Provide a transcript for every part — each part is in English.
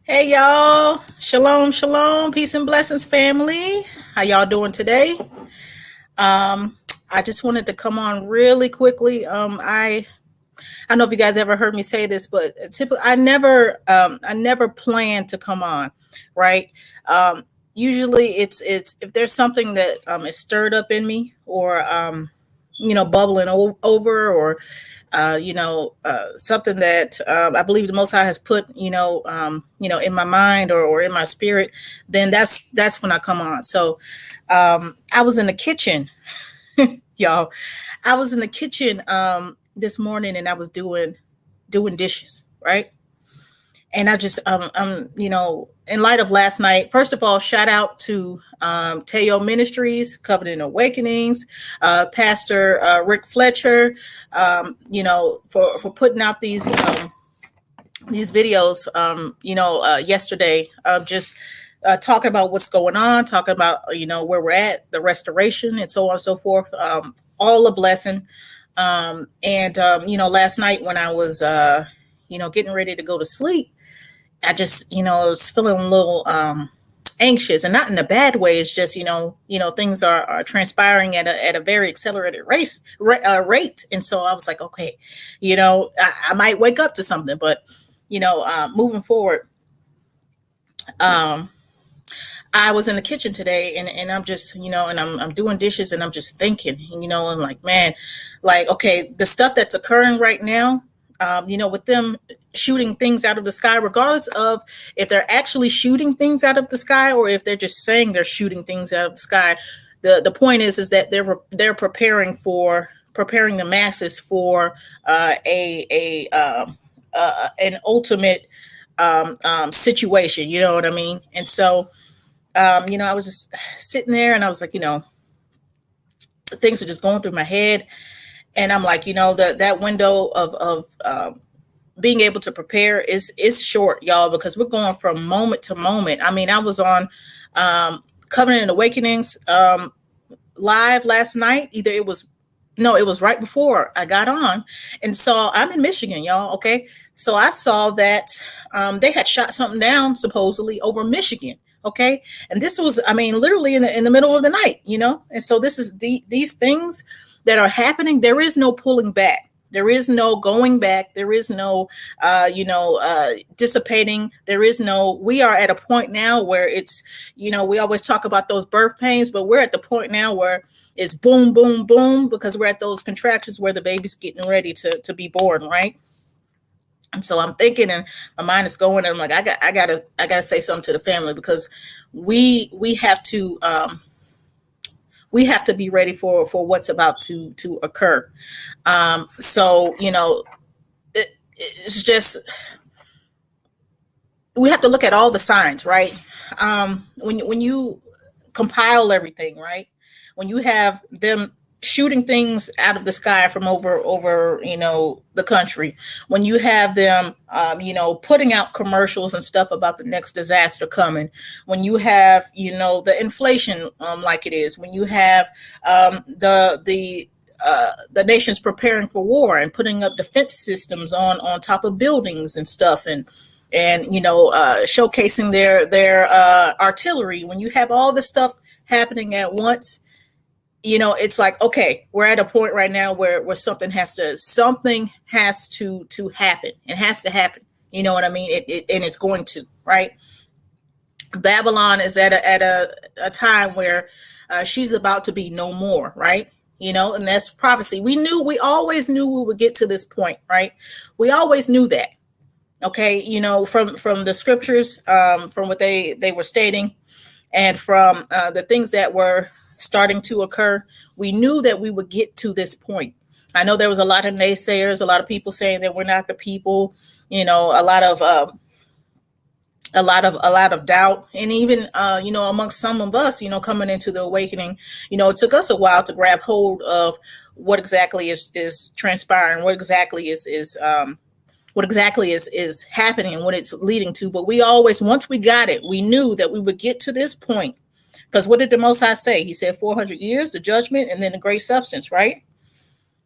Hey y'all, shalom, shalom, peace and blessings, family. How y'all doing today? Um, I just wanted to come on really quickly. I don't know if you guys ever heard me say this, but typically I never plan to come on, right? Usually it's if there's something that is stirred up in me or bubbling over or something that I believe the Most High has put, in my mind or in my spirit, then that's when I come on. So I was in the kitchen, y'all. I was in the kitchen this morning, and I was doing dishes, right? And I just in light of last night, first of all, shout out to Teo Ministries, Covenant Awakenings, Pastor Rick Fletcher, for putting out these videos, yesterday, just talking about what's going on, talking about where we're at, the restoration, and so on and so forth. All a blessing. Last night when I was getting ready to go to sleep, I just, was feeling a little anxious, and not in a bad way. It's just, things are transpiring at a very accelerated rate. And so I was like, okay, I might wake up to something, but, moving forward, um, I was in the kitchen today, and I'm just, and I'm doing dishes, and I'm just thinking, I'm like, man, like, okay, the stuff that's occurring right now, with them shooting things out of the sky, regardless of if they're actually shooting things out of the sky or if they're just saying they're shooting things out of the sky. The point is that they're preparing the masses for an ultimate situation. You know what I mean? And so, I was just sitting there, and I was like, things are just going through my head, and I'm like, that window of being able to prepare is short, y'all, because we're going from moment to moment. I mean, I was on Covenant and Awakenings live last night. It was right before I got on. And so I'm in Michigan, y'all. Okay. So I saw that they had shot something down supposedly over Michigan. Okay. And this was, I mean, literally in the middle of the night, and so this is these things that are happening. There is no pulling back. There is no going back. There is no, dissipating. There is no, we are at a point now where it's, we always talk about those birth pains, but we're at the point now where it's boom, boom, boom, because we're at those contractions where the baby's getting ready to be born, right? And so I'm thinking, and my mind is going, and I'm like, I gotta say something to the family, because we have to, be ready for what's about to occur. So it's just, we have to look at all the signs, right? When you compile everything, right? When you have them shooting things out of the sky from over the country, when you have them putting out commercials and stuff about the next disaster coming, when you have the inflation like it is, when you have the nations preparing for war and putting up defense systems on top of buildings and stuff, and showcasing their artillery, when you have all this stuff happening at once, it's like, okay, we're at a point right now where something has to happen. It has to happen. You know what I mean? And it's going to, right? Babylon is at a time where she's about to be no more, right? And that's prophecy. We always knew we would get to this point, right? We always knew that. Okay, from the scriptures, from what they were stating, and from the things that were starting to occur, we knew that we would get to this point. I know there was a lot of naysayers, a lot of people saying that we're not the people, a lot of doubt, and even amongst some of us, coming into the awakening, it took us a while to grab hold of what exactly is transpiring, what exactly is happening, and what it's leading to. But once we got it, we knew that we would get to this point. Because what did the Most High say? He said 400 years, the judgment, and then the great substance, right?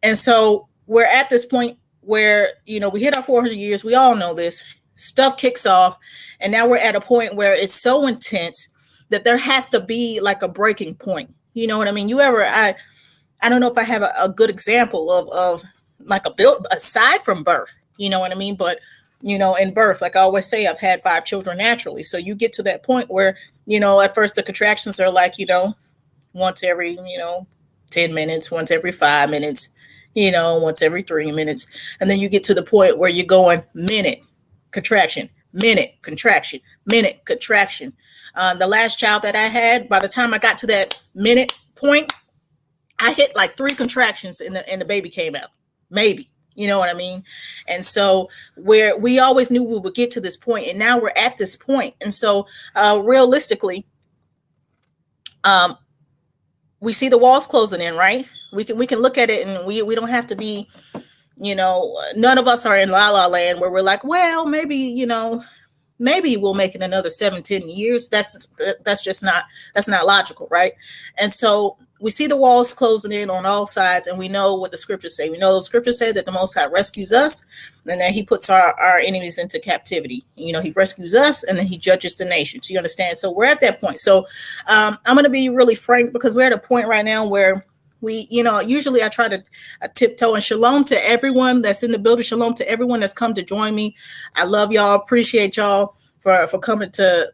And so we're at this point where, we hit our 400 years. We all know this. stuff kicks off, and now we're at a point where it's so intense that there has to be like a breaking point. You know what I mean? I don't know if I have a good example of like a build aside from birth. You know what I mean? But in birth, like I always say, I've had 5 children naturally. So you get to that point where, at first the contractions are like, once every, 10 minutes, once every 5 minutes, once every 3 minutes. And then you get to the point where you're going minute, contraction, minute, contraction, minute, contraction. The last child that I had, by the time I got to that minute point, I hit like 3 contractions and the baby came out. Maybe. You know what I mean? And so where we always knew we would get to this point, and now we're at this point. And so realistically, we see the walls closing in, right? We can look at it, and we don't have to be, none of us are in la la land where we're like, well, maybe, maybe we'll make it another 7-10 years. That's just not, that's not logical, right? And so we see the walls closing in on all sides, and we know what the scriptures say. We know the scriptures say that the Most High rescues us, and then he puts our enemies into captivity. He rescues us, and then he judges the nations. You understand? So we're at that point. So I'm going to be really frank, because we're at a point right now where we, usually I try to tiptoe, and shalom to everyone that's in the building. Shalom to everyone that's come to join me. I love y'all. Appreciate y'all for coming to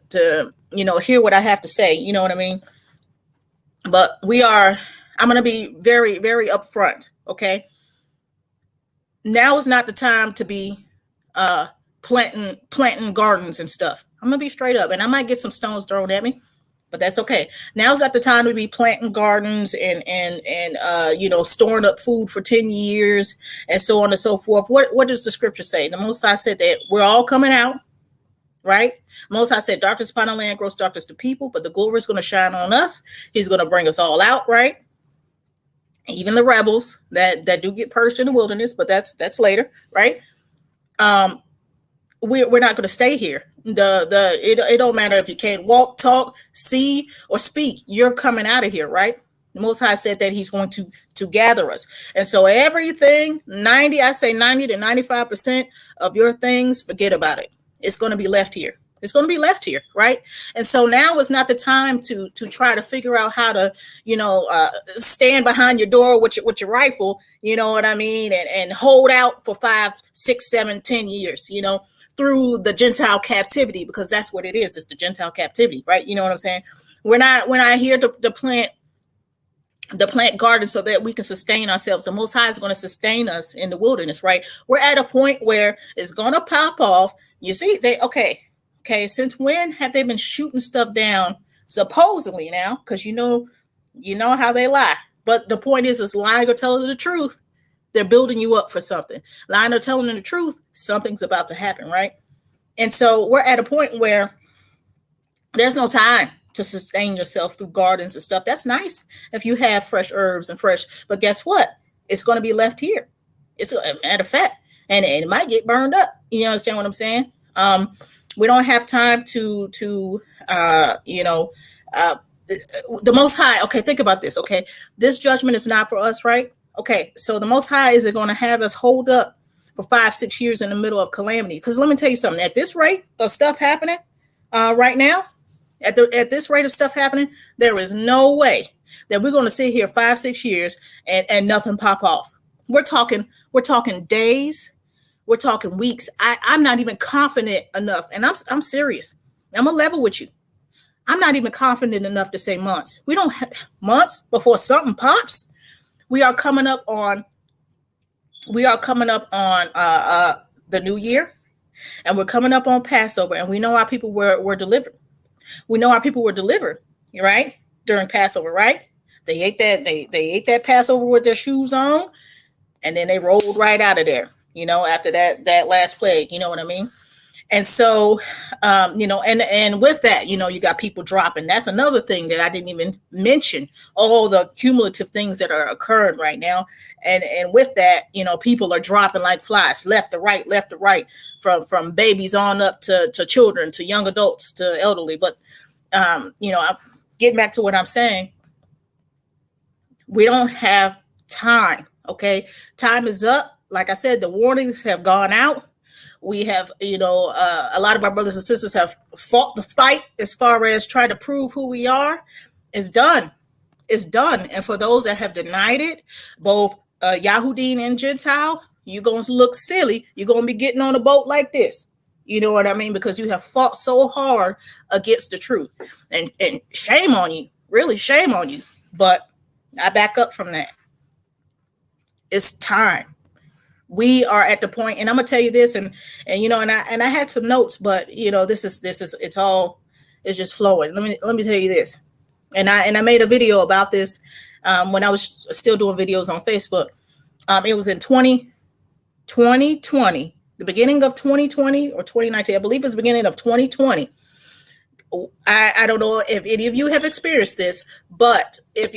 hear what I have to say. You know what I mean? But I'm going to be very, very upfront. Okay. Now is not the time to be planting gardens and stuff. I'm going to be straight up, and I might get some stones thrown at me, but that's okay. Now's not the time to be planting gardens and storing up food for 10 years and so on and so forth. What does the scripture say? The Most High said that we're all coming out. Right? Most High said, darkness upon the land, gross darkness to people, but the glory is going to shine on us. He's going to bring us all out, right? Even the rebels that do get purged in the wilderness, but that's later, right? We're not going to stay here. It don't matter if you can't walk, talk, see, or speak. You're coming out of here, right? The Most High said that he's going to gather us. And so everything, 90 to 95% of your things, forget about it. It's going to be left here. It's going to be left here, right? And so now is not the time to try to figure out how to, stand behind your door with your rifle, you know what I mean, and hold out for 5, 6, 7, 10 years, through the Gentile captivity, because that's what it is. It's the Gentile captivity, right? You know what I'm saying? We're not here to plant gardens so that we can sustain ourselves. The Most High is going to sustain us in the wilderness, right? We're at a point where it's going to pop off. You see, okay. Since when have they been shooting stuff down? Supposedly now, because you know how they lie. But the point is lying or telling the truth. They're building you up for something. Lying or telling the truth, something's about to happen, right? And so we're at a point where there's no time to sustain yourself through gardens and stuff. That's nice if you have fresh herbs and but guess what? It's going to be left here. It's a matter of fact, and it might get burned up. You understand what I'm saying? We don't have time to the Most High. Okay, think about this. Okay, this judgment is not for us, right? Okay, so the Most High is going to have us hold up for 5, 6 years in the middle of calamity. Because let me tell you something. At this rate of stuff happening right now, at this rate of stuff happening, there is no way that we're going to sit here 5, 6 years and nothing pop off. We're talking days. We're talking weeks. I'm not even confident enough, and I'm serious. I'm a level with you. I'm not even confident enough to say months. We don't have months before something pops. We are coming up on the new year, and we're coming up on Passover, and we know our people were delivered. We know our people were delivered, right? During Passover, right? They ate that Passover with their shoes on, and then they rolled right out of there, after that last plague, you know what I mean? And so, and with that, you got people dropping. That's another thing that I didn't even mention, all the cumulative things that are occurring right now. And with that, people are dropping like flies, left to right, from babies on up to children, to young adults, to elderly. But, I'm getting back to what I'm saying. We don't have time. Okay. Time is up. Like I said, the warnings have gone out. We have, a lot of our brothers and sisters have fought the fight as far as trying to prove who we are. It's done. It's done. And for those that have denied it, both Yahudim and Gentile, you're going to look silly. You're going to be getting on a boat like this. You know what I mean? Because you have fought so hard against the truth. And shame on you. Really, shame on you. But I back up from that. It's time. We are at the point, and I'm gonna tell you this, and I had some notes, but this is it's just flowing. Let me tell you this, and I made a video about this when I was still doing videos on Facebook. It was in 2020, the beginning of 2020 or 2019, I believe it's the beginning of 2020. I don't know if any of you have experienced this, but if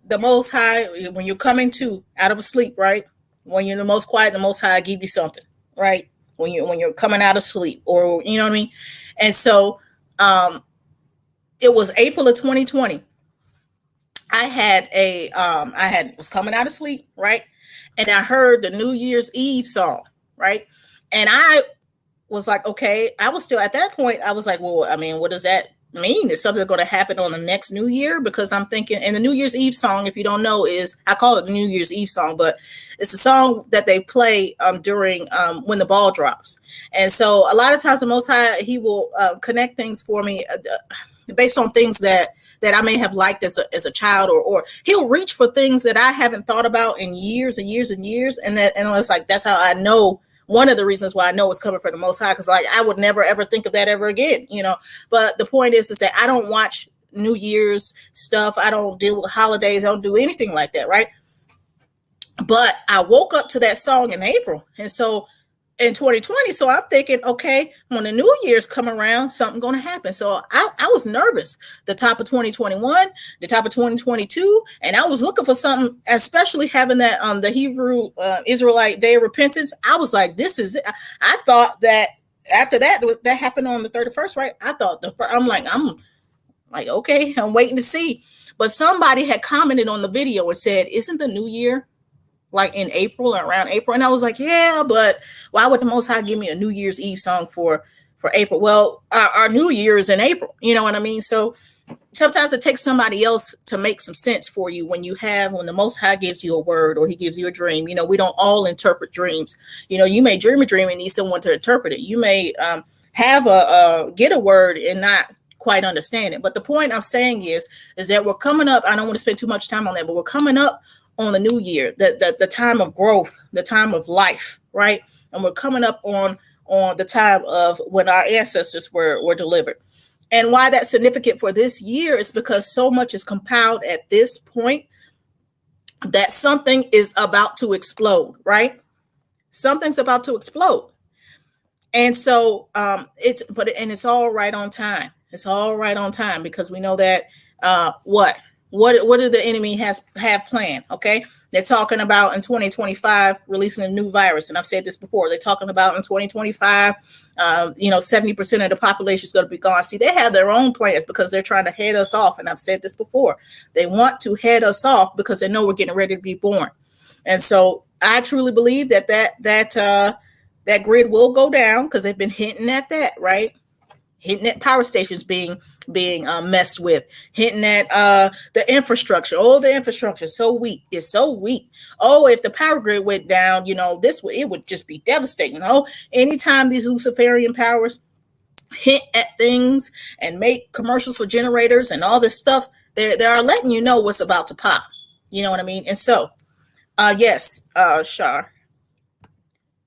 the Most High, when you're coming to out of a sleep, right? When you're in the most quiet, the Most High give you something, right? When you're coming out of sleep, or you know what I mean. And so, it was April of 2020. I was coming out of sleep, right, and I heard the New Year's Eve song, right, and I was like, okay. I was still at that point. I was like, well, I mean, what does that mean? Is something going to happen on the next New Year? Because I'm thinking, and the New Year's Eve song, if you don't know, I call it the New Year's Eve song, but it's a song that they play during when the ball drops. And so a lot of times the Most High, he will connect things for me based on things that I may have liked as a child, or he'll reach for things that I haven't thought about in years and years and years. And it's like, that's how I know. One of the reasons why I know it's coming from the Most High, because like I would never ever think of that ever again, But the point is that I don't watch New Year's stuff. I don't deal with holidays. I don't do anything like that, right? But I woke up to that song in April, and so in 2020, so I'm thinking, okay, when the New Year's come around, something going to happen. So I was nervous. The top of 2021, the top of 2022, and I was looking for something, especially having that the Hebrew Israelite Day of Repentance. I was like, this is it. I thought that after that happened on the 31st, right? I'm like, okay, I'm waiting to see. But somebody had commented on the video and said, isn't the New Year like in April, or around April? And I was like, yeah, but why would the Most High give me a New Year's Eve song for April? Well, our New Year is in April. You know what I mean? So sometimes it takes somebody else to make some sense for you when the Most High gives you a word, or he gives you a dream. We don't all interpret dreams. You may dream a dream and need someone to interpret it. You may have get a word and not quite understand it. But the point I'm saying is that we're coming up. I don't want to spend too much time on that, but we're coming up on the new year, the time of growth, the time of life, right? And we're coming up on the time of when our ancestors were delivered. And why that's significant for this year is because so much is compiled at this point that something is about to explode, right? Something's about to explode. And so it's all right on time. It's all right on time, because we know that what do the enemy have planned? Okay, they're talking about in 2025 releasing a new virus, and I've said this before. They're talking about in 2025, 70% of the population is going to be gone. See, they have their own plans because they're trying to head us off, and I've said this before. They want to head us off because they know we're getting ready to be born, and so I truly believe that grid will go down, because they've been hinting at that, right? Hitting at power stations being messed with, hitting at the infrastructure. Oh, the infrastructure is so weak. It's so weak. Oh, if the power grid went down, it would just be devastating. Oh, anytime these Luciferian powers hint at things and make commercials for generators and all this stuff, they are letting you know what's about to pop. You know what I mean? And so, yes, Shar,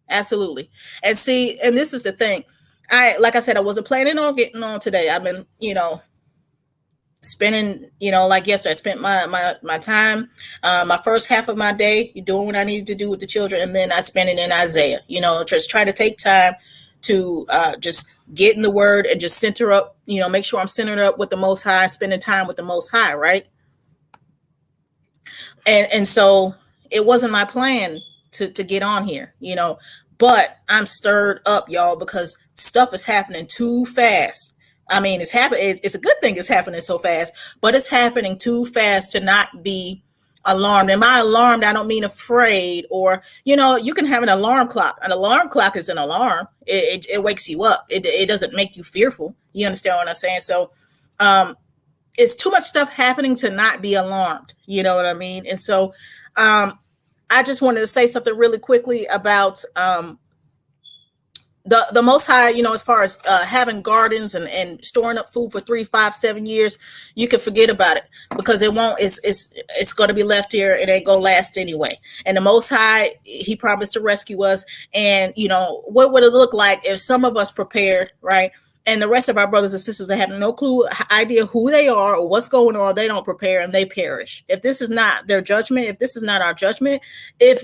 absolutely. And see, and this is the thing. Like I said, I wasn't planning on getting on today. I've been, spending, like yesterday, I spent my time, my first half of my day doing what I needed to do with the children. And then I spent it in Isaiah, just try to take time to just get in the word and just center up, make sure I'm centered up with the Most High, spending time with the Most High. Right. And so it wasn't my plan to get on here, but I'm stirred up, y'all, because stuff is happening too fast. I mean, it's happening. It's a good thing it's happening so fast, but it's happening too fast to not be alarmed. And by alarmed, I don't mean afraid, or, you know, you can have an alarm clock. An alarm clock is an alarm. It wakes you up. It doesn't make you fearful. You understand what I'm saying? So it's too much stuff happening to not be alarmed. You know what I mean? And so I just wanted to say something really quickly about the Most High, you know, as far as having gardens and storing up food for 3, 5, 7 years. You can forget about it, because it won't. It's going to be left here. It ain't gonna last anyway. And the Most High, He promised to rescue us. And you know, what would it look like if some of us prepared, right? And the rest of our brothers and sisters that have no clue, idea who they are or what's going on, they don't prepare and they perish. If this is not their judgment, if this is not our judgment, if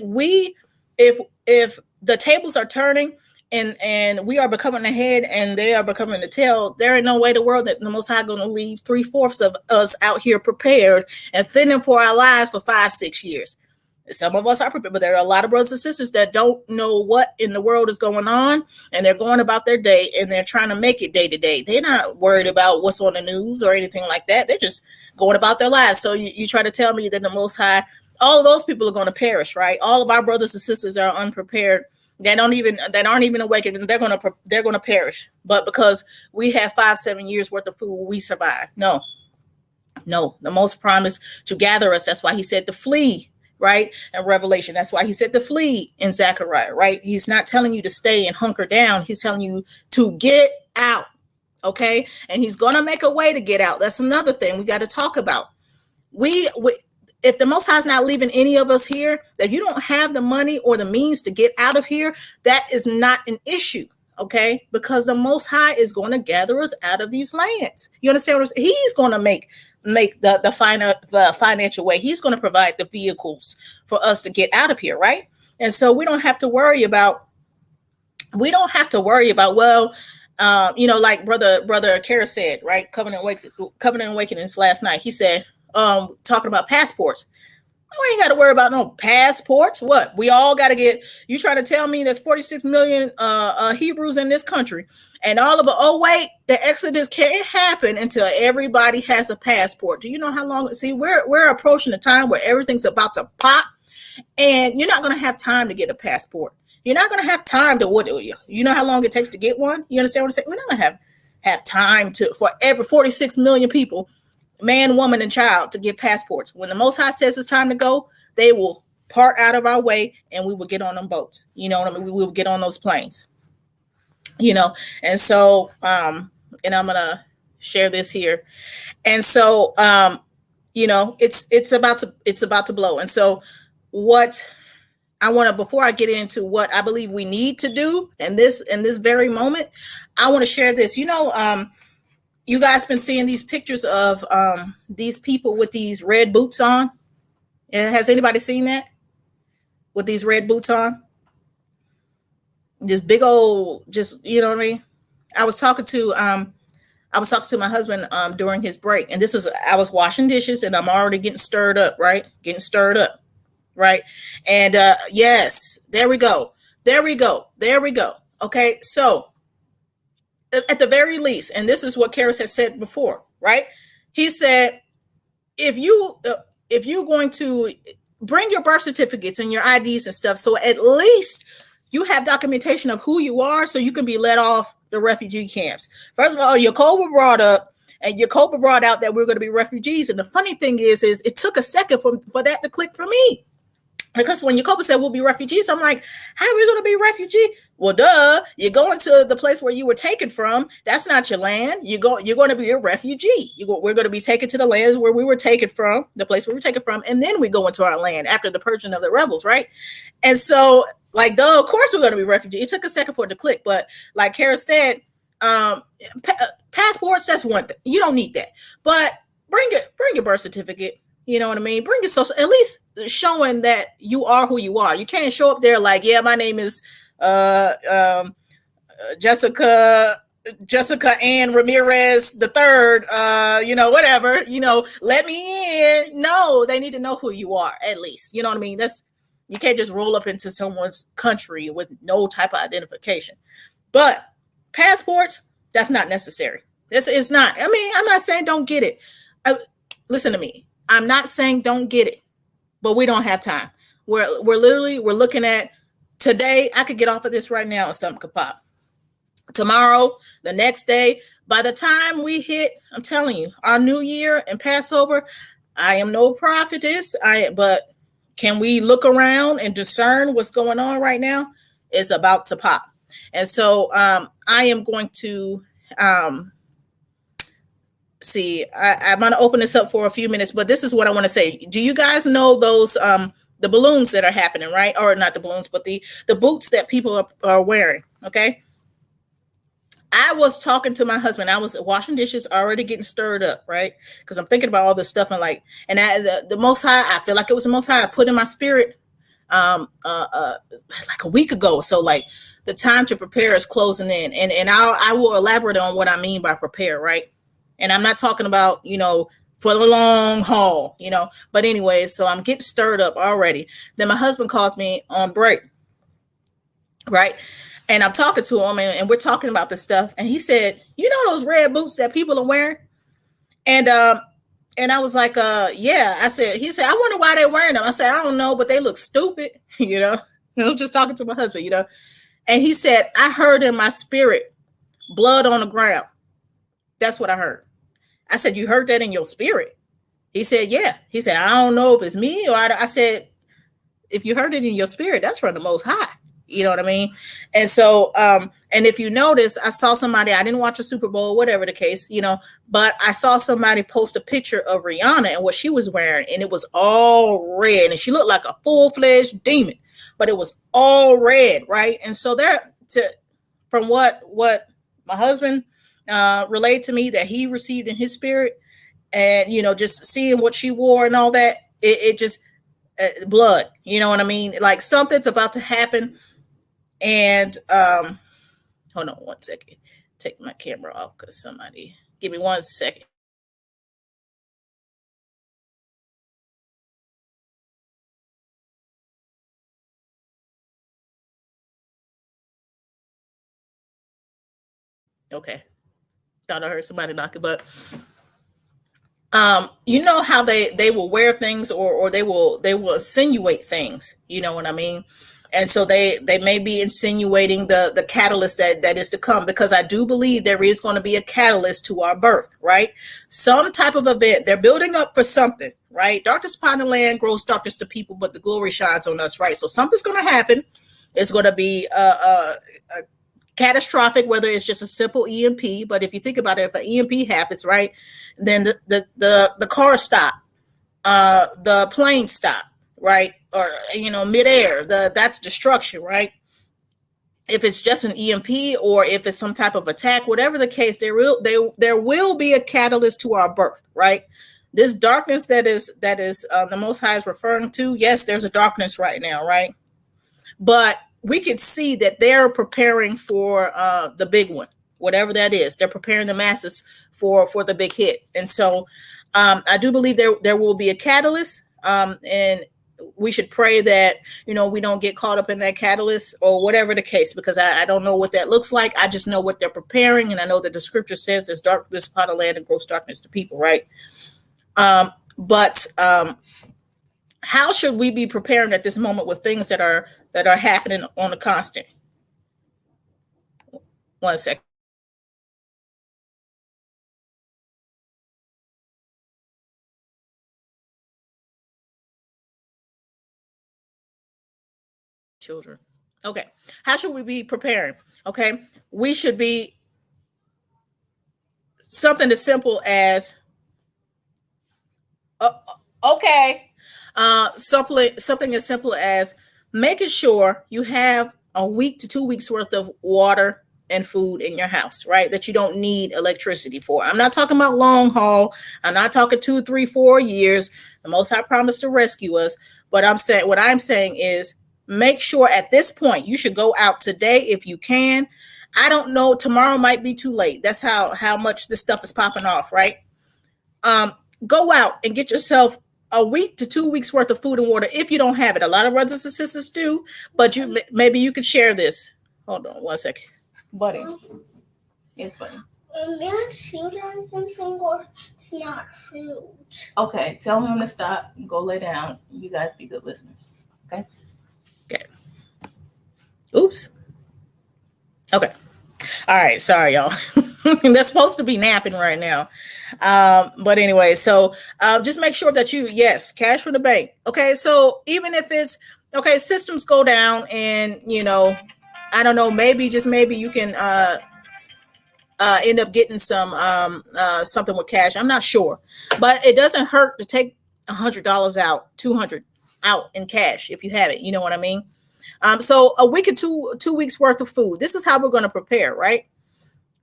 the tables are turning, and we are becoming the head and they are becoming the tail, there ain't no way the world that the Most High going to leave 3/4 of us out here prepared and fitting for our lives for 5, 6 years. Some of us are prepared, but there are a lot of brothers and sisters that don't know what in the world is going on, and they're going about their day and they're trying to make it day to day. They're not worried about what's on the news or anything like that. They're just going about their lives. So you try to tell me that the Most High, all of those people are going to perish, right? All of our brothers and sisters are unprepared. They aren't even awake, and they're gonna perish. But because we have 5, 7 years worth of food, we survive. No, the Most promised to gather us. That's why He said to flee, right? In Revelation, that's why He said to flee in Zechariah, right? He's not telling you to stay and hunker down. He's telling you to get out, okay? And He's gonna make a way to get out. That's another thing we got to talk about. If the Most High is not leaving any of us here, that you don't have the money or the means to get out of here, that is not an issue, okay? Because the Most High is going to gather us out of these lands. You understand what I'm saying? He's going to make the financial way. He's going to provide the vehicles for us to get out of here, right? And so we don't have to worry about, well, you know, like brother Kara said, right? Covenant Awakenings last night. He said, talking about passports. We ain't got to worry about no passports. What? We all got to get, you trying to tell me there's 46 million Hebrews in this country, and all of it, oh wait, the Exodus can't happen until everybody has a passport. Do you know how long? See, we're approaching a time where everything's about to pop, and you're not going to have time to get a passport. You're not going to have time to, what do you know how long it takes to get one? You understand what I'm saying? We're not going to have time for every 46 million people, man, woman, and child, to get passports. When the Most High says it's time to go, they will part out of our way and we will get on them boats. You know what I mean? We will get on those planes. You know, and so and I'm gonna share this here. And so you know, it's about to blow. And so what I want to, before I get into what I believe we need to do in this very moment, I want to share this. You know, you guys been seeing these pictures of these people with these red boots on. Has anybody seen that? With these red boots on? This big old, just, you know what I mean? I was talking to my husband during his break, and I was washing dishes, and I'm already getting stirred up, right? And yes, there we go. Okay, so at the very least, and this is what Karis has said before, right? He said, if you're going to bring your birth certificates and your IDs and stuff, so at least you have documentation of who you are, so you can be let off the refugee camps. First of all, Yacoba brought out that we're going to be refugees, and the funny thing is it took a second for that to click for me. Because when Yacoba said we'll be refugees, I'm like, how are we going to be refugee? Well, duh, you're going to the place where you were taken from. That's not your land. You're going to be a refugee. We're going to be taken to the lands where we were taken from, the place where we were taken from, and then we go into our land after the purging of the rebels, right? And so, like, duh, of course we're going to be refugees. It took a second for it to click, but like Kara said, passports, that's one thing. You don't need that, but bring your birth certificate. You know what I mean? Bring your social, at least showing that you are who you are. You can't show up there like, yeah, my name is Jessica Ann Ramirez the third. Whatever. Let me in. No, they need to know who you are at least. You know what I mean? You can't just roll up into someone's country with no type of identification. But passports, that's not necessary. It's not. I mean, I'm not saying don't get it. Listen to me. I'm not saying don't get it, but we don't have time. We're literally we're looking at today. I could get off of this right now and something could pop. Tomorrow, the next day, by the time we hit, I'm telling you, our new year and Passover, I am no prophetess. But can we look around and discern what's going on right now? It's about to pop. And so I am going to um, see. I'm going to open this up for a few minutes, but this is what I want to say. Do you guys know those the balloons that are happening, right? Or not the balloons, but the boots that people are wearing? Okay. I was talking to my husband. I was washing dishes, already getting stirred up, right? Because I'm thinking about all this stuff and the Most High. I feel like it was the Most High I put in my spirit, like a week ago. So like the time to prepare is closing in, and I will elaborate on what I mean by prepare, right? And I'm not talking about for the long haul, But anyway, so I'm getting stirred up already. Then my husband calls me on break, right? And I'm talking to him, and we're talking about this stuff. And he said, "You know those red boots that people are wearing?" And I was like, "Yeah." He said, "I wonder why they're wearing them." I said, "I don't know, but they look stupid." I was just talking to my husband, And he said, "I heard in my spirit, blood on the ground." That's what I heard. I said, "You heard that in your spirit?" He said, "Yeah." He said, "I don't know if it's me or I said, "If you heard it in your spirit, that's from the Most High." You know what I mean? And so, and if you notice, I saw somebody, I didn't watch a Super Bowl, whatever the case, but I saw somebody post a picture of Rihanna and what she was wearing, and it was all red, and she looked like a full-fledged demon, but it was all red, right? And so from what my husband relayed to me that he received in his spirit, and just seeing what she wore and all that, it just blood, you know what I mean? Like something's about to happen. And hold on one second. Take my camera off because somebody give me 1 second. Okay. Thought I heard somebody knocking, but you know how they will wear things or they will insinuate things, you know what I mean? And so they may be insinuating the catalyst that is to come, because I do believe there is going to be a catalyst to our birth, right? Some type of event. They're building up for something, right? Darkness upon the land grows darkness to people, but the glory shines on us, right? So something's going to happen. It's going to be a catastrophic, whether it's just a simple EMP. But if you think about it, if an EMP happens, right, then the car stop, the plane stop, right, or midair. That's destruction, right? If it's just an EMP or if it's some type of attack, whatever the case, there will be a catalyst to our birth, right? This darkness that is the Most High is referring to. Yes, there's a darkness right now, right? But we could see that they're preparing for the big one, whatever that is. They're preparing the masses for the big hit. And so I do believe there will be a catalyst, and we should pray that, we don't get caught up in that catalyst or whatever the case, because I don't know what that looks like. I just know what they're preparing. And I know that the scripture says there's darkness upon the land and gross darkness to people, right? But how should we be preparing at this moment with things that are happening on a constant? 1 second. Children. Okay. How should we be preparing? Okay. We should be something as simple as okay. Something as simple as making sure you have a week to 2 weeks worth of water and food in your house, right? That you don't need electricity for. I'm not talking about long haul. I'm not talking 2, 3, 4 years. The Most High promised to rescue us. But what I'm saying is make sure at this point you should go out today if you can. I don't know. Tomorrow might be too late. That's how much this stuff is popping off, right? Go out and get yourself a week to 2 weeks worth of food and water if you don't have it. A lot of brothers and sisters do, but maybe you could share this. Hold on 1 second, buddy. Yes, buddy. Man's children's finger is not food. Okay, tell him to stop. Go lay down. You guys be good listeners. Okay. Okay. Oops. Okay. All right. Sorry, y'all. They're supposed to be napping right now. But anyway, so just make sure that yes, cash from the bank. Okay. So even if it's okay, systems go down and, I don't know, maybe, just maybe you can end up getting something with cash. I'm not sure, but it doesn't hurt to take $100 out, 200 out in cash if you have it. You know what I mean? So a week or two weeks worth of food. This is how we're going to prepare, right?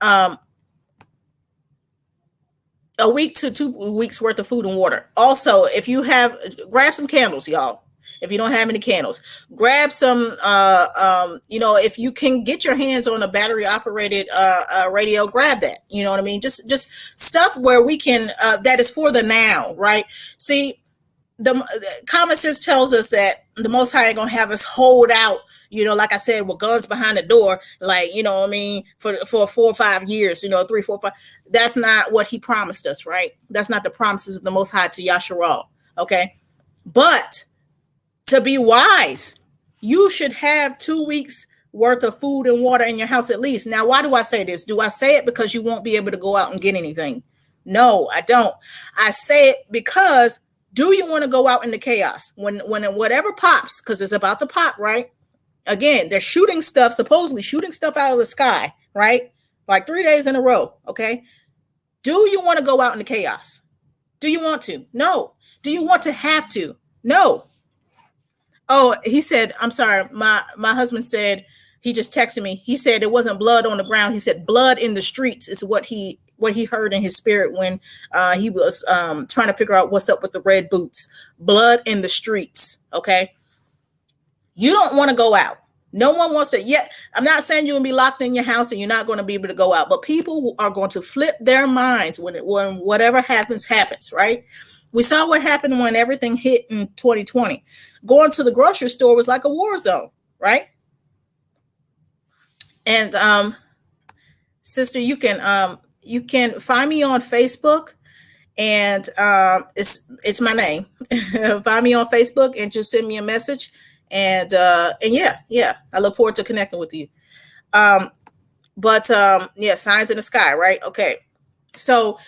Um, a week to 2 weeks worth of food and water. Also, if you have, grab some candles, y'all. If you don't have any candles, grab some. If you can get your hands on a battery operated radio, grab that. You know what I mean? Just stuff where we can. That is for the now, right? See, the common sense tells us that the Most High ain't gonna have us hold out, like I said, with guns behind the door, like, what I mean, for 4 or 5 years, 3, 4, 5. That's not what He promised us, right? That's not the promises of the Most High to Yasharal. Okay, but to be wise, you should have 2 weeks worth of food and water in your house at least. Now, why do I say this? Do I say it because you won't be able to go out and get anything? No, I don't. I say it because, do you want to go out in the chaos when whatever pops, because it's about to pop, right? Again, they're shooting stuff, supposedly shooting stuff out of the sky, right? Like 3 days in a row. Okay. Do you want to go out in the chaos? Do you want to? No. Do you want to have to? No. Oh, he said, I'm sorry. My husband said, he just texted me. He said it wasn't blood on the ground. He said blood in the streets is what he heard in his spirit when he was trying to figure out what's up with the red boots. Blood in the streets. Okay. You don't want to go out. No one wants to yet. I'm not saying you're going to be locked in your house and you're not going to be able to go out, but people are going to flip their minds when whatever happens, right? We saw what happened when everything hit in 2020. Going to the grocery store was like a war zone, right? And sister, you can find me on Facebook, and it's my name. Find me on Facebook and just send me a message, and yeah, I look forward to connecting with you. But signs in the sky, right? Okay, so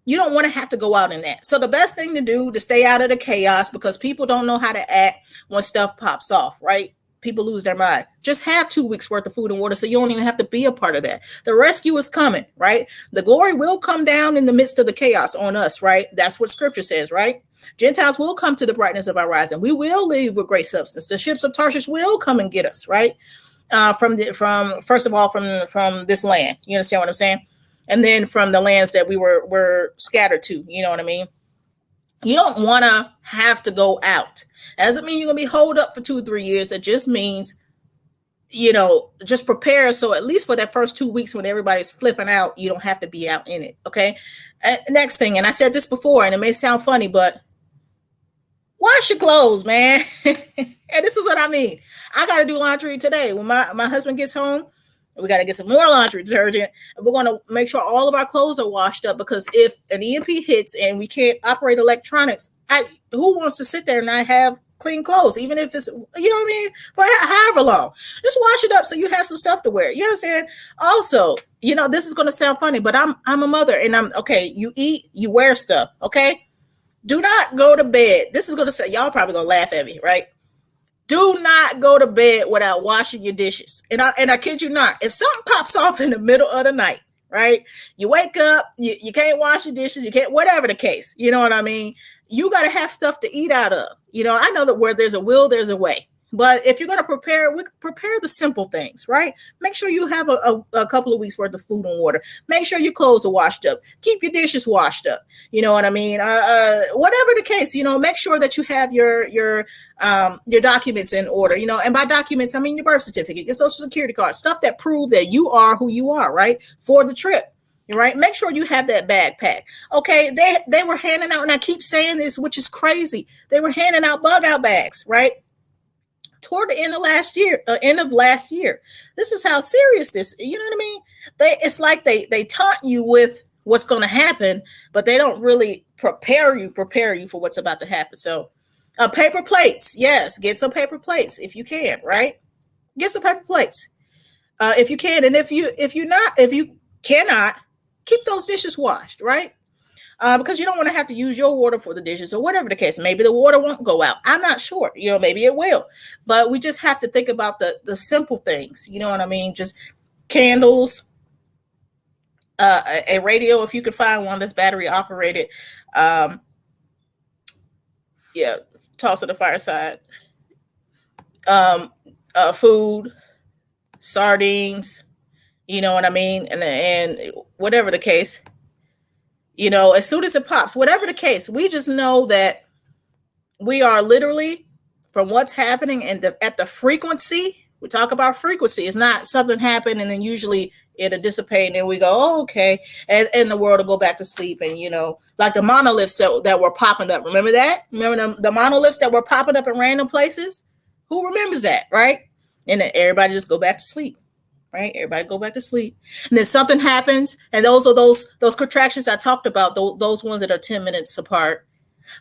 you don't want to have to go out in that. So the best thing to do to stay out of the chaos, because people don't know how to act when stuff pops off, right? People lose their mind. Just have 2 weeks worth of food and water so you don't even have to be a part of that. The rescue is coming, right? The glory will come down in the midst of the chaos on us, right? That's what scripture says, right? Gentiles will come to the brightness of our rising. We will leave with great substance. The ships of Tarshish will come and get us, right? From first of all, from this land. You understand what I'm saying? And then from the lands that we were scattered to. You know what I mean? You don't want to have to go out. That doesn't mean you're going to be holed up for 2-3 years. That just means, just prepare. So at least for that first 2 weeks when everybody's flipping out, you don't have to be out in it. Okay. Next thing, and I said this before, and it may sound funny, but wash your clothes, man. And this is what I mean. I got to do laundry today. When my husband gets home, we got to get some more laundry detergent. And we're going to make sure all of our clothes are washed up, because if an EMP hits and we can't operate electronics, who wants to sit there and not have clean clothes, even if it's, what I mean, for however long? Just wash it up so you have some stuff to wear. You understand? Also, this is going to sound funny, but I'm a mother, and I'm okay. You eat, you wear stuff. Okay. Do not go to bed. This is going to say, y'all probably going to laugh at me, right? Do not go to bed without washing your dishes. And I kid you not, if something pops off in the middle of the night, right? You wake up, you can't wash your dishes, you can't, whatever the case, you know what I mean? You got to have stuff to eat out of. I know that where there's a will, there's a way. But if you're going to prepare the simple things, right? Make sure you have a couple of weeks worth of food and water. Make sure your clothes are washed up. Keep your dishes washed up. You know what I mean? Whatever the case, make sure that you have your documents in order, and by documents, I mean your birth certificate, your social security card, stuff that prove that you are who you are, right? For the trip. Right? Make sure you have that backpack. Okay. They were handing out, and I keep saying this, which is crazy. They were handing out bug out bags, right? Toward the end of last year. This is how serious this, you know what I mean? It's like they taunt you with what's going to happen, but they don't really prepare you for what's about to happen. So, paper plates, yes, get some paper plates if you can, right? Get some paper plates if you can, and if you cannot, keep those dishes washed, right? Because you don't want to have to use your water for the dishes or whatever the case. Maybe the water won't go out. I'm not sure. Maybe it will. But we just have to think about the simple things. You know what I mean? Just candles, a radio if you could find one that's battery operated. Um, yeah, toss to the fireside. Um, Food, sardines. You know what I mean? And whatever the case, as soon as it pops, whatever the case, we just know that we are literally from what's happening and at the frequency. We talk about frequency. It's not something happen and then usually it'll dissipate and then we go, oh, okay, and the world will go back to sleep. And like the monoliths that were popping up. Remember that? Remember the monoliths that were popping up in random places? Who remembers that, right? And then everybody just go back to sleep. Right, everybody go back to sleep, and then something happens, and those are those contractions I talked about. Those ones that are 10 minutes apart,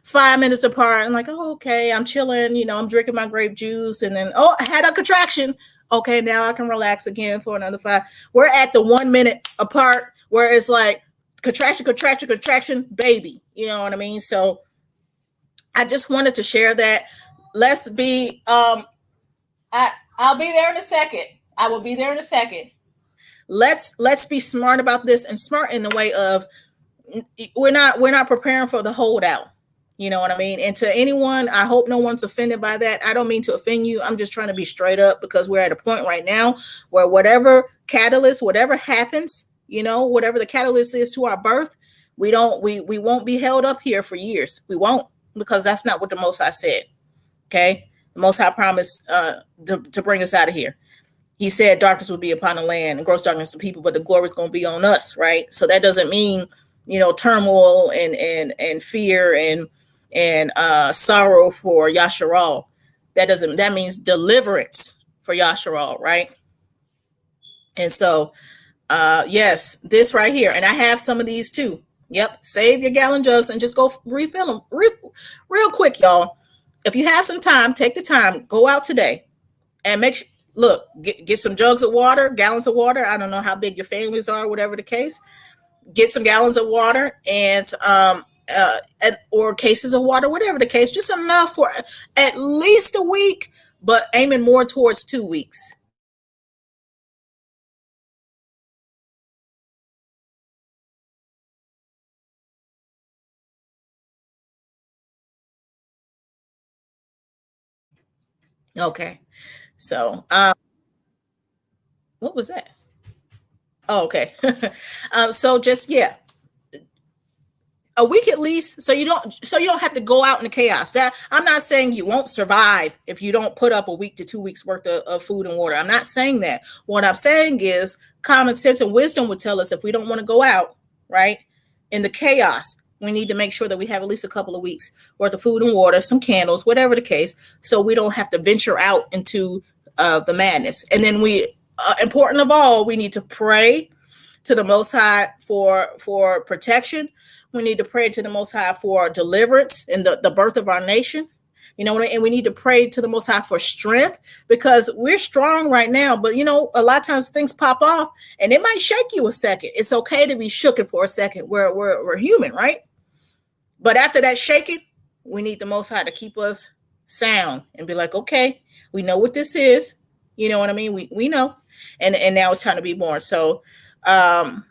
5 minutes apart, and like, oh, okay, I'm chilling. I'm drinking my grape juice, and then I had a contraction. Okay, now I can relax again for another 5. We're at the 1 minute apart, where it's like contraction, contraction, contraction, baby. You know what I mean? So I just wanted to share that. Let's be. I'll be there in a second. I will be there in a second. Let's be smart about this, and smart in the way of we're not preparing for the holdout. You know what I mean? And to anyone, I hope no one's offended by that. I don't mean to offend you. I'm just trying to be straight up because we're at a point right now where whatever catalyst, whatever happens, whatever the catalyst is to our birth, we won't be held up here for years. We won't, because that's not what the Most High said. Okay, the Most High promised to bring us out of here. He said darkness would be upon the land and gross darkness to people, but the glory is going to be on us, right? So that doesn't mean, turmoil and fear and sorrow for Yasharal. That means deliverance for Yasharal, right? And so, yes, this right here, and I have some of these too. Yep, save your gallon jugs and just go refill them real quick, y'all. If you have some time, take the time, go out today and make sure. Look, get some jugs of water, gallons of water. I don't know how big your families are, whatever the case. Get some gallons of water and or cases of water, whatever the case. Just enough for at least a week, but aiming more towards 2 weeks. Okay. So, what was that? Oh, okay. So just a week at least, so you don't have to go out in the chaos. That I'm not saying you won't survive if you don't put up a week to 2 weeks worth of food and water. I'm not saying that. What I'm saying is common sense and wisdom would tell us if we don't want to go out, right, in the chaos, we need to make sure that we have at least a couple of weeks worth of food and water, some candles, whatever the case, so we don't have to venture out into the madness. And then important of all, we need to pray to the Most High for protection. We need to pray to the Most High for deliverance in the birth of our nation. And we need to pray to the Most High for strength, because we're strong right now, but a lot of times things pop off and it might shake you a second. It's okay to be shooken for a second. We're human, right? But after that shaking, we need the Most High to keep us sound and be like, okay, we know what this is. You know what I mean? We know. And now it's time to be born. So, Home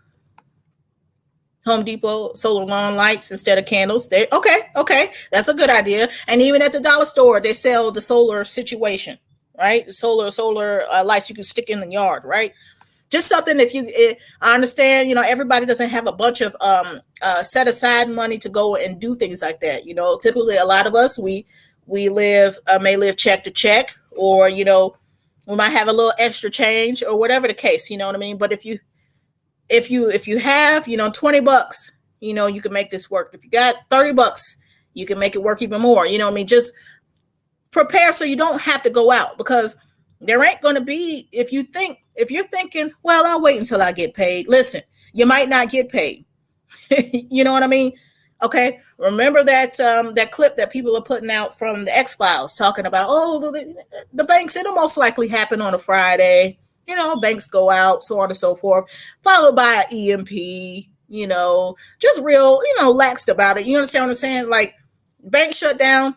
Depot solar lawn lights instead of candles. Okay, that's a good idea. And even at the dollar store, they sell the solar situation, right? The solar lights you can stick in the yard, right? Just something. I understand, everybody doesn't have a bunch of set aside money to go and do things like that. Typically a lot of us we may live check to check, or we might have a little extra change or whatever the case. You know what I mean? But if you have, $20, you can make this work. If you got $30, you can make it work even more. You know what I mean? Just prepare so you don't have to go out, because There ain't going to be, if you're thinking, well, I'll wait until I get paid. Listen, you might not get paid. You know what I mean? Okay. Remember that clip that people are putting out from the X Files talking about, oh, the banks, it'll most likely happen on a Friday. You know, banks go out, so on and so forth, followed by an EMP, just real, laxed about it. You understand what I'm saying? Like, bank shut down,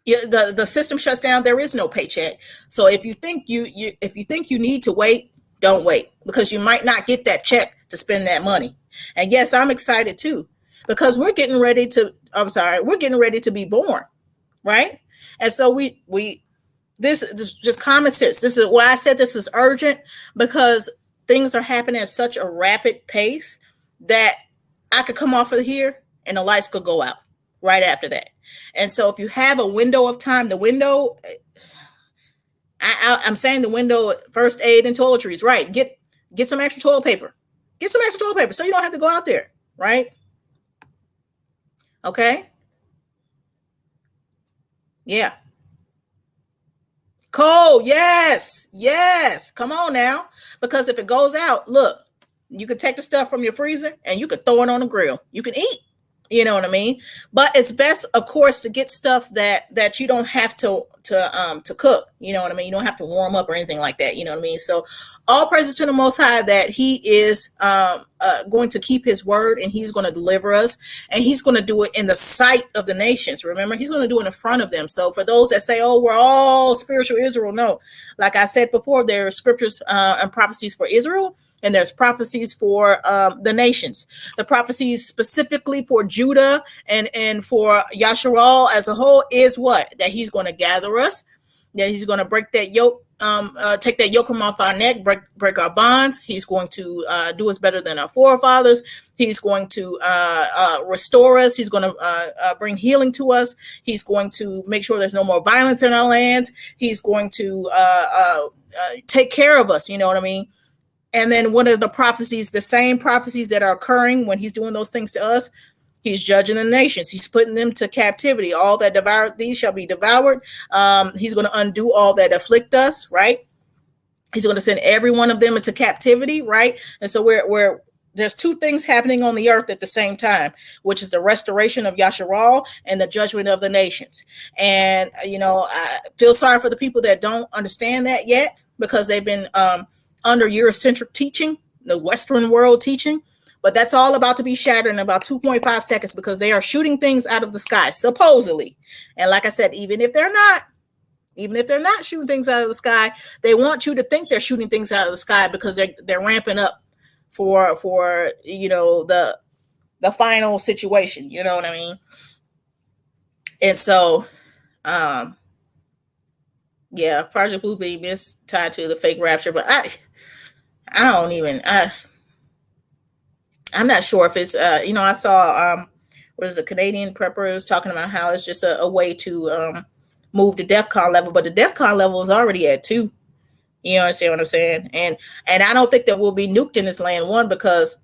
the system shuts down, there is no paycheck. So if you think you need to wait, don't wait, because you might not get that check to spend that money. And yes, I'm excited too, because we're getting ready to be born, right? And so this is just common sense. This is why I said this is urgent, because things are happening at such a rapid pace that I could come off of here and the lights could go out right after that. And so if you have a window of time, the window, I'm saying the window, first aid and toiletries, right? Get some extra toilet paper. Get some extra toilet paper so you don't have to go out there, right? Okay? Yeah. Coal, yes, yes. Come on now. Because if it goes out, look, you can take the stuff from your freezer and you can throw it on the grill. You can eat. You know what I mean? But it's best, of course, to get stuff that you don't have to cook. You know what I mean? You don't have to warm up or anything like that. You know what I mean? So all praises to the Most High that He is going to keep His word, and He's going to deliver us, and He's going to do it in the sight of the nations. Remember, He's going to do it in front of them. So for those that say, "Oh, we're all spiritual Israel," no. Like I said before, there are scriptures and prophecies for Israel, and there's prophecies for the nations. The prophecies specifically for Judah and for Yasharal as a whole is what? That He's going to gather us, that He's going to break that yoke, take that yoke from off our neck, break our bonds. He's going to do us better than our forefathers. He's going to restore us. He's going to bring healing to us. He's going to make sure there's no more violence in our lands. He's going to take care of us. You know what I mean? And then one of the prophecies, the same prophecies that are occurring when He's doing those things to us, He's judging the nations. He's putting them to captivity. All that devoured these shall be devoured. He's going to undo all that afflict us, right? He's going to send every one of them into captivity, right? And so there's two things happening on the earth at the same time, which is the restoration of Yasharal and the judgment of the nations. And, I feel sorry for the people that don't understand that yet, because they've been under Eurocentric teaching, the Western world teaching, but that's all about to be shattered in about 2.5 seconds, because they are shooting things out of the sky, supposedly. And like I said, even if they're not shooting things out of the sky, they want you to think they're shooting things out of the sky, because they're ramping up for the final situation. You know what I mean? And so, yeah, Project Blue Beam is tied to the fake rapture, but I'm not sure if it's I saw was a Canadian prepper was talking about how it's just a way to move the DEFCON level, but the DEFCON level is already at 2. You understand what I'm saying? And I don't think that we'll be nuked in this land, one, because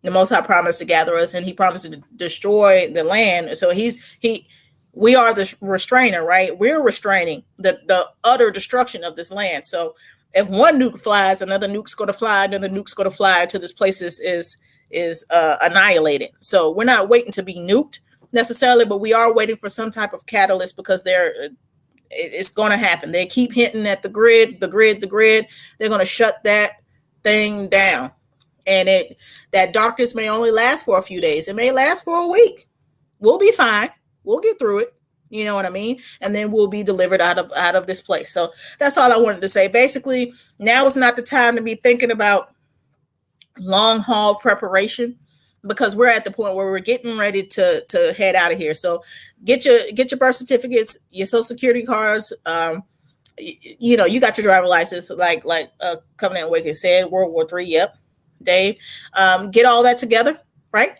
the Most High promised to gather us, and He promised to destroy the land. So we are the restrainer, right? We're restraining the utter destruction of this land. So if one nuke flies, another nuke's going to fly, another nuke's going to fly until this place is annihilated. So we're not waiting to be nuked necessarily, but we are waiting for some type of catalyst, because it's going to happen. They keep hitting at the grid. They're going to shut that thing down, and that darkness may only last for a few days. It may last for a week. We'll be fine. We'll get through it. You know what I mean? And then we'll be delivered out of this place. So that's all I wanted to say. Basically, now is not the time to be thinking about long haul preparation, because we're at the point where we're getting ready to head out of here. So get your birth certificates, your social security cards. You got your driver license, like Covenant Wicked said, World War III. Yep, Dave. Get all that together, right?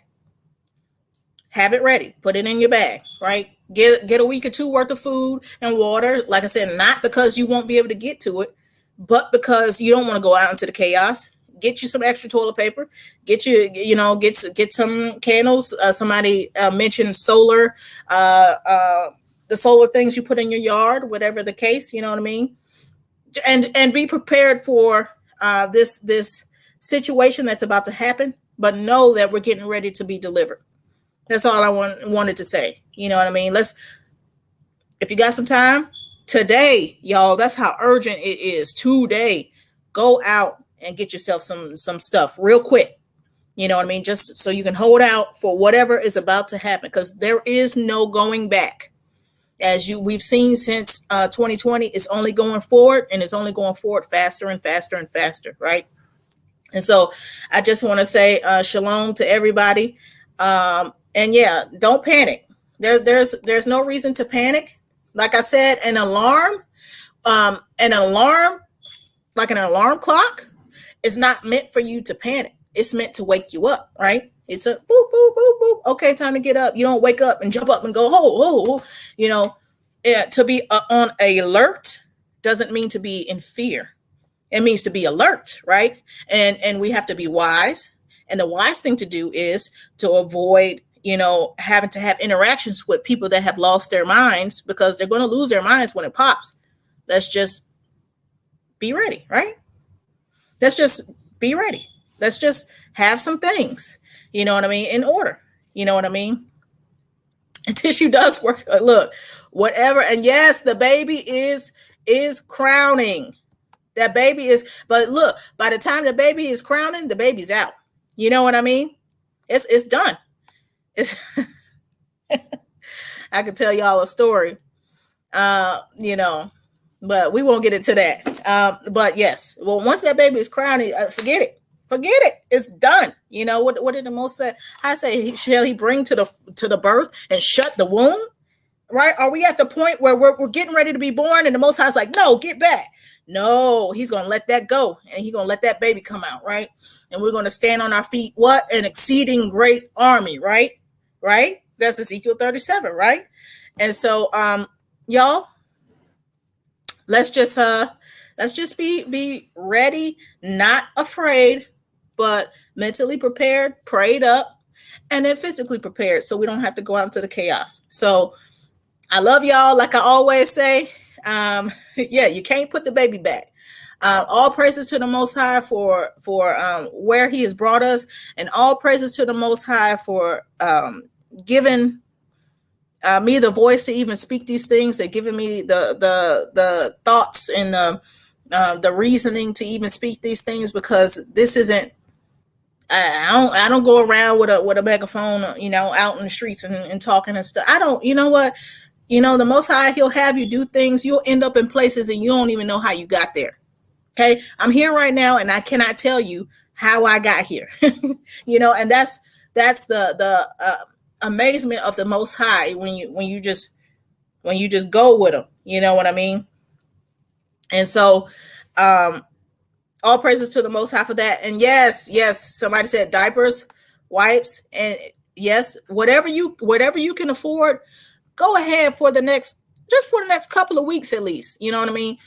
Have it ready. Put it in your bag, right? Get a week or two worth of food and water. Like I said, not because you won't be able to get to it, but because you don't want to go out into the chaos. Get you some extra toilet paper. Get some candles. Somebody mentioned solar, the solar things you put in your yard, whatever the case. You know what I mean? and be prepared for this situation that's about to happen, but know that we're getting ready to be delivered. That's all I wanted to say. You know what I mean? Let's, if you got some time today, y'all, that's how urgent it is. Today, go out and get yourself some stuff real quick. You know what I mean? Just so you can hold out for whatever is about to happen, because there is no going back. As we've seen since 2020, it's only going forward, and it's only going forward faster and faster and faster, right? And so I just want to say shalom to everybody. And yeah, don't panic. There's no reason to panic. Like I said, an alarm, like an alarm clock, is not meant for you to panic. It's meant to wake you up, right? It's a boop, boop, boop, boop. Okay, time to get up. You don't wake up and jump up and go, oh. You know, to be on alert doesn't mean to be in fear. It means to be alert, right? And we have to be wise. And the wise thing to do is to avoid, having to have interactions with people that have lost their minds, because they're going to lose their minds when it pops. Let's just be ready, right? Let's just be ready. Let's just have some things, you know what I mean, in order. You know what I mean? And tissue does work. Look, whatever. And yes, the baby is crowning. That baby is, but look, by the time the baby is crowning, the baby's out. You know what I mean? It's done. It's I could tell y'all a story. But we won't get into that. But yes, well, once that baby is crowning, forget it. Forget it. It's done. You know what did the most say? I say, shall he bring to the birth and shut the womb? Right? Are we at the point where we're getting ready to be born, and the Most High's like, no, get back? No, he's gonna let that go, and he's gonna let that baby come out, right? And we're gonna stand on our feet. What an exceeding great army, right? Right? That's Ezekiel 37, right? And so, y'all, let's just be ready, not afraid, but mentally prepared, prayed up, and then physically prepared, so we don't have to go out into the chaos. So I love y'all. Like I always say, yeah, you can't put the baby back. All praises to the Most High for where He has brought us, and all praises to the Most High for giving me the voice to even speak these things, and giving me the thoughts and the reasoning to even speak these things, because this isn't. I don't go around with a megaphone, out in the streets and talking and stuff. I don't. You know what? The Most High, He'll have you do things. You'll end up in places and you don't even know how you got there. Okay, I'm here right now, and I cannot tell you how I got here. And that's the amazement of the Most High when you just go with Him. You know what I mean? And so, all praises to the Most High for that. And yes, somebody said diapers, wipes, and yes, whatever you can afford. Go ahead for the next couple of weeks at least. You know what I mean?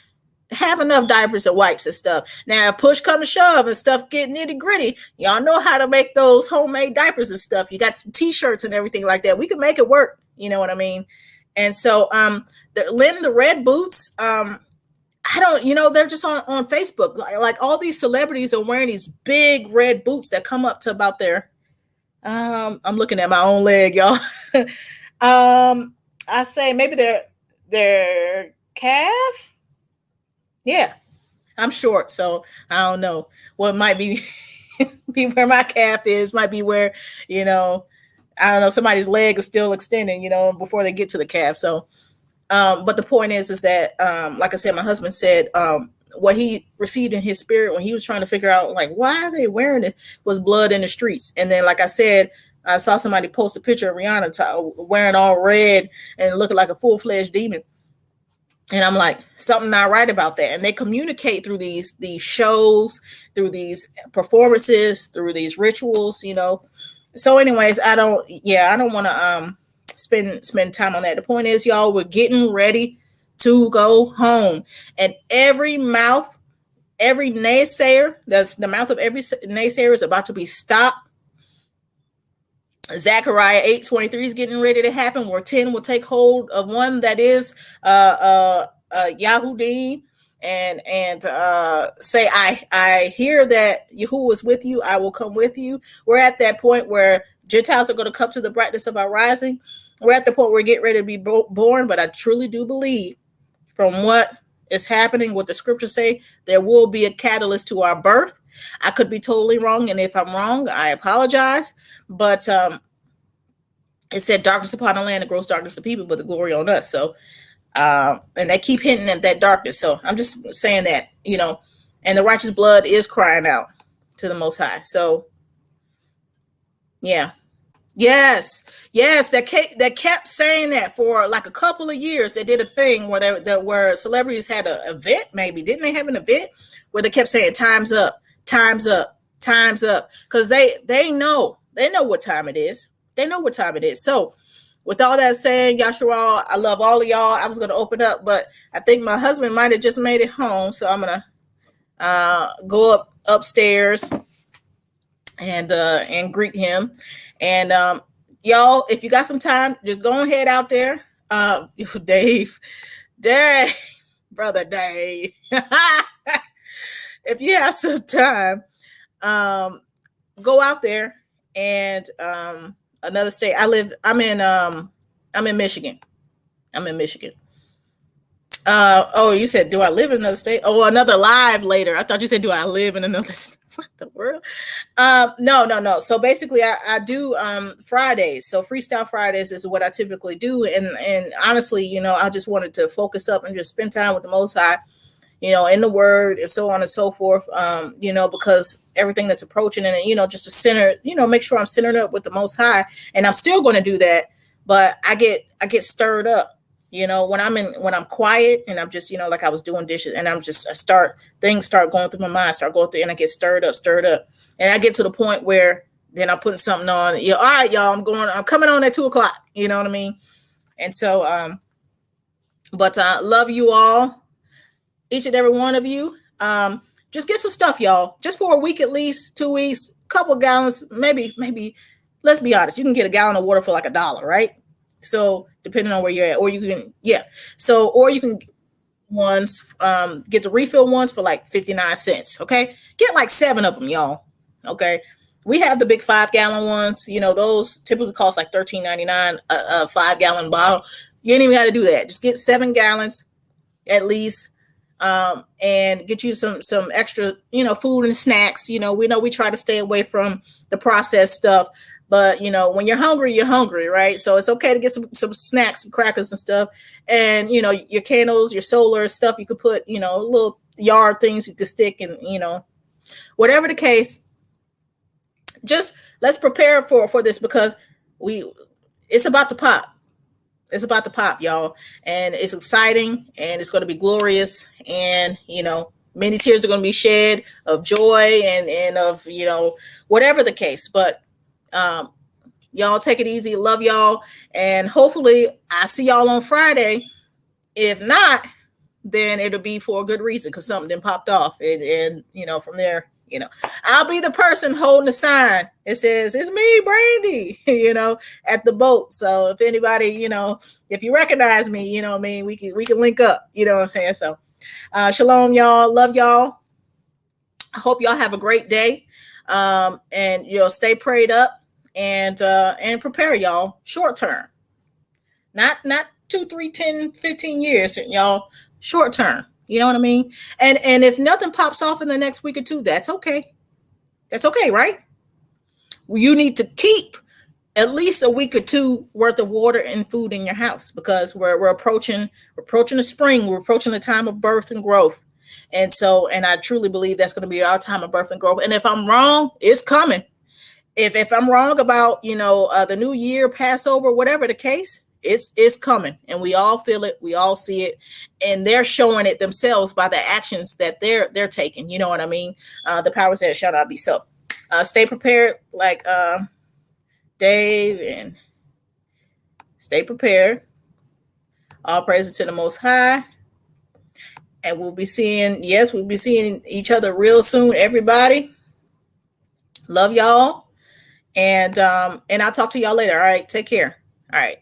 Have enough diapers and wipes and stuff. Now, if push come to shove and stuff get nitty gritty, y'all know how to make those homemade diapers and stuff. You got some t-shirts and everything like that. We can make it work. You know what I mean? And so, the red boots, I don't, they're just on Facebook. Like all these celebrities are wearing these big red boots that come up to about their, I'm looking at my own leg, y'all. I say maybe their calf. Yeah, I'm short, so I don't know. Well, it might be where my calf is. Might be where, I don't know. Somebody's leg is still extending, before they get to the calf. So, but the point is that, like I said, my husband said, what he received in his spirit when he was trying to figure out, like, why are they wearing it, was blood in the streets. And then, like I said, I saw somebody post a picture of Rihanna wearing all red and looking like a full-fledged demon. And I'm like, something not right about that. And they communicate through these shows, through these performances, through these rituals, So anyways, I don't want to spend time on that. The point is, y'all, we're getting ready to go home. And every naysayer, that's the mouth of every naysayer, is about to be stopped. Zechariah 8:23 is getting ready to happen, where 10 will take hold of one that is Yahudim, and say, I hear that Yahuwah is with you, I will come with you. We're at that point where Gentiles are going to come to the brightness of our rising. We're at the point where we're getting ready to be born, but I truly do believe from what is happening, what the scriptures say, there will be a catalyst to our birth. I could be totally wrong, and if I'm wrong, I apologize. But it said darkness upon the land and gross darkness of people, but the glory on us. So and they keep hinting at that darkness. So I'm just saying that, and the righteous blood is crying out to the Most High. So yeah. Yes, yes, that kept saying that for like a couple of years. They did a thing where celebrities had an event. Maybe didn't they have an event where they kept saying "Time's up, time's up, time's up," because they know what time it is. They know what time it is. So, with all that saying, Yasharal, I love all of y'all. I was going to open up, but I think my husband might have just made it home, so I'm gonna go upstairs and greet him. And y'all, if you got some time, just go ahead out there. Dave, Dave, brother Dave. If you have some time, go out there and another state. I'm in Michigan. I'm in Michigan. Oh, you said, do I live in another state? Oh, another live later. I thought you said, do I live in another state? What the world? No. So basically, I do Fridays. So Freestyle Fridays is what I typically do. And honestly, I just wanted to focus up and just spend time with the Most High, in the Word and so on and so forth. Because everything that's approaching and just to center, make sure I'm centered up with the Most High. And I'm still going to do that, but I get stirred up. When I'm quiet and I'm just, like I was doing dishes and things start going through my mind, and I get stirred up. And I get to the point where then I'm putting something on, all right, y'all, I'm coming on at 2:00. You know what I mean? And so, but love you all, each and every one of you. Just get some stuff, y'all, just for a week, at least 2 weeks, couple gallons, maybe, let's be honest. You can get a gallon of water for like $1, right? So depending on where you're at, or you can, or you can get the refill ones for like 59 cents. Okay. Get like 7 of them, y'all. Okay. We have the big 5-gallon ones. Those typically cost like $13.99 a 5-gallon bottle. You ain't even got to do that. Just get 7 gallons at least. And get you some extra, food and snacks. We know we try to stay away from the processed stuff. But, when you're hungry, right? So it's okay to get some snacks, some crackers and stuff. And, your candles, your solar stuff, you could put, little yard things you could stick and, whatever the case, just let's prepare for this because it's about to pop. It's about to pop, y'all. And it's exciting and it's going to be glorious. And, many tears are going to be shed of joy and of, whatever the case. But, y'all take it easy. Love y'all. And hopefully I see y'all on Friday. If not, then it'll be for a good reason because something then popped off. And from there, I'll be the person holding the sign. It says, it's me, Brandy, at the boat. So if anybody, if you recognize me, what I mean, we can link up, what I'm saying? So shalom, y'all. Love y'all. I hope y'all have a great day. And stay prayed up. And prepare, y'all, short term, not 2, 3, 10, 15 years, y'all, short term. You know what I mean? And if nothing pops off in the next week or two, that's okay. That's okay, right? Well, you need to keep at least a week or two worth of water and food in your house because we're approaching the spring. We're approaching the time of birth and growth. And I truly believe that's going to be our time of birth and growth. And if I'm wrong, it's coming. If I'm wrong about, the new year, Passover, whatever the case, it's coming and we all feel it. We all see it and they're showing it themselves by the actions that they're taking. You know what I mean? The powers that shall not be so. Stay prepared like Dave and stay prepared. All praises to the Most High. And we'll be seeing each other real soon, everybody. Love y'all. And I'll talk to y'all later. All right. Take care. All right.